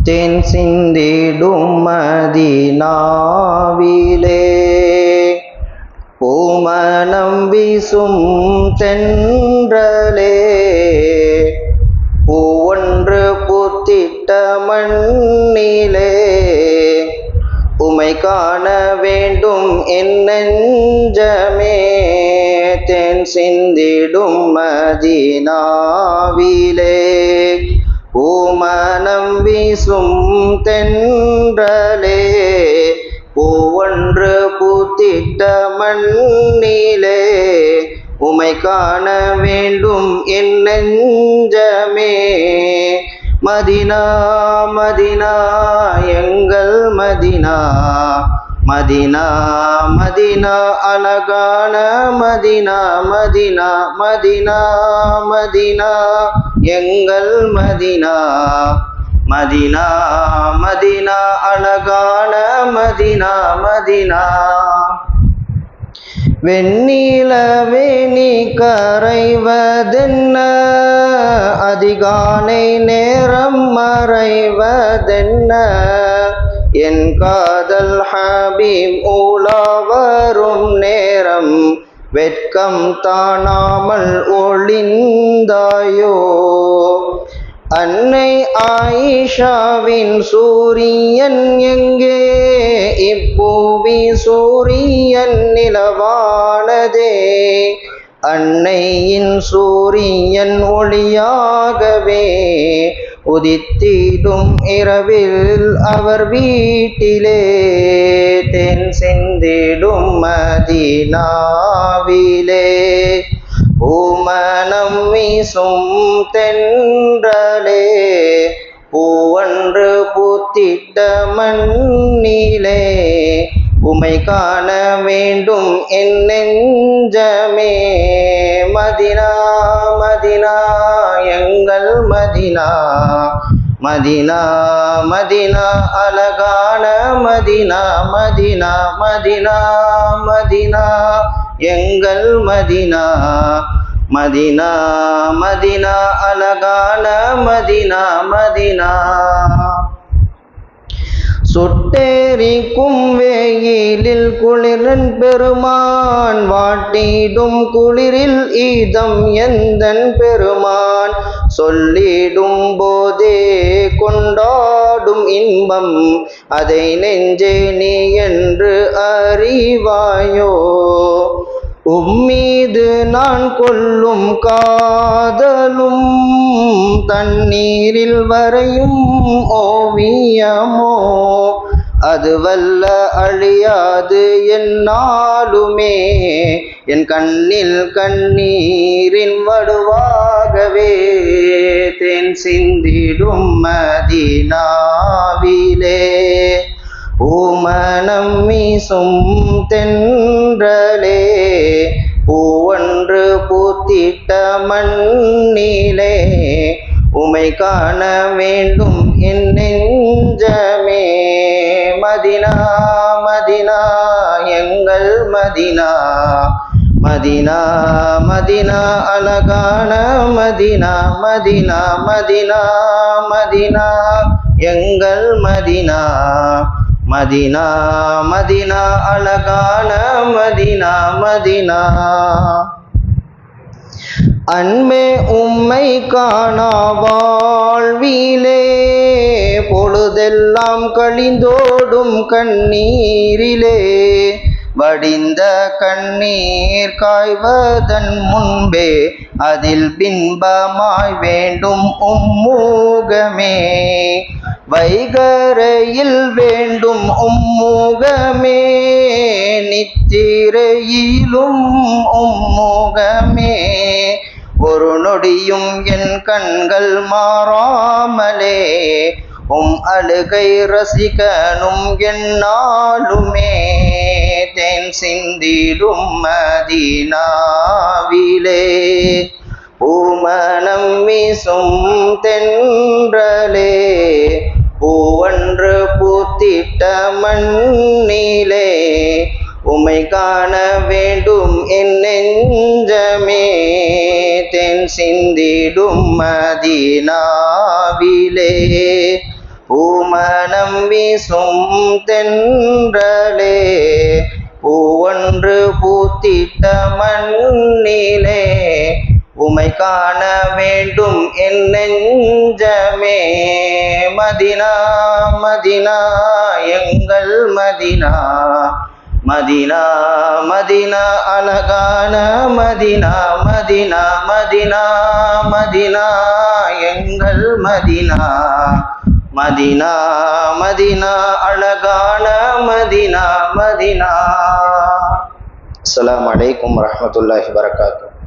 தேன் சிந்திடும் மதீனாவிலே பூமணம் வீசும் தென்றலே பூவொன்று பூத்திட்ட மண்ணிலே உமை காண வேண்டும் என் நெஞ்சமே தேன் சிந்திடும் மதீனாவிலே பூமணம் வீசும் தென்றலே பூவொன்று பூத்திட்ட மண்ணிலே உமை காண வேண்டும் என் நெஞ்சமே மதீனா மதீனா எங்கள் மதீனா மதீனா மதீனா அழகான மதீனா மதீனா மதீனா மதீனா எங்கள் மதீனா மதீனா மதீனா அழகான மதீனா மதீனா வெண்ணிலவே நீ கரைவதென்ன அதிகாலை நேரம் மறைவதென்ன என் காதல் ஹபீப் உலா வரும் நேரம் வெட்கம் தானாமல் ஒளிந்தாயோ அன்னை ஆயிஷாவின் சூரியன் எங்கே இப்பூவி சூரியன் நிலவானதே அன்னையின் சூரியன் ஒளியாகவே உதித்திடும் இரவில் அவர் வீட்டிலே தென் சிந்திடும் மதீனாவிலே பூமணம் வீசும் தென்றலே பூவொன்று பூத்திட்ட மண்ணிலே உமை காண வேண்டும் என் நெஞ்சமே மதீனா மதீனா எங்கள் மதீனா மதீனா மதீனா அழகான மதீனா மதீனா மதீனா மதீனா எங்கள் மதீனா மதீனா மதீனா அழகான மதீனா மதீனா சுட்டெரிக்கும் வெயிலில் குளிரன் பெருமான் வாட்டிடும் குளிரில் ஈதம் எந்தன் பெருமான் சொல்லிடும் போதே கொண்டாடும் இன்பம் அதை நெஞ்சே நீ என்று அறிவாயோ உம்மீது நான் கொள்ளும் காதலும் தண்ணீரில் வரையும் ஓவியமோ அதுவல்ல அழியாது என்னாலுமே என் கண்ணில் கண்ணீரின் வடுவாகவே தேன் சிந்திடும் மதீனாவிலே பூமணம் வீசும் தென்றலே பூவொன்று பூத்திட்ட மண்ணிலே உமை காண வேண்டும் என் நெஞ்சமே மதீனா மதீனா எங்கள் மதீனா மதீனா மதீனா அழகான மதீனா மதீனா மதீனா மதீனா எங்கள் மதீனா மதீனா மதீனா அழகான மதீனா மதீனா அன்பே உம்மை காணா வாழ்விலே பொழுதெல்லாம் கழிந்தோடும் கண்ணீரிலே வடிந்த கண்ணீர் காய்வதன் முன்பே அதில் பின்பமாய் வேண்டும் உம்முகமே வைகரையில் வேண்டும் உம்முகமே நித்திரையிலும் உம்முகமே ஒரு நொடியும் என் கண்கள் மாறாமலே அழுகை ரசிகனும் என்னாலுமே தேன் சிந்திடும் மதீனாவிலே பூமணம் வீசும் தென்றலே பூவொன்று பூத்திட்ட மண்ணிலே உமை காண வேண்டும் என் நெஞ்சமே தென் சிந்திடும் மதீனாவிலே பூமணம் வீசும் தென்றலே பூவொன்று பூத்திட்ட மண்ணிலே உமை காண வேண்டும் என் நெஞ்சமே. மதினா மதினா எங்கள் மதினா, மதினா மதினா அழகான மதினா, மதினா மதினா மதினா எங்கள் மதினா, மதினா மதினா அழகான மதினா, மதினா. அஸ்ஸலாமு அலைக்கும் வரஹ்மத்துல்லாஹி வபரகாத்துஹு.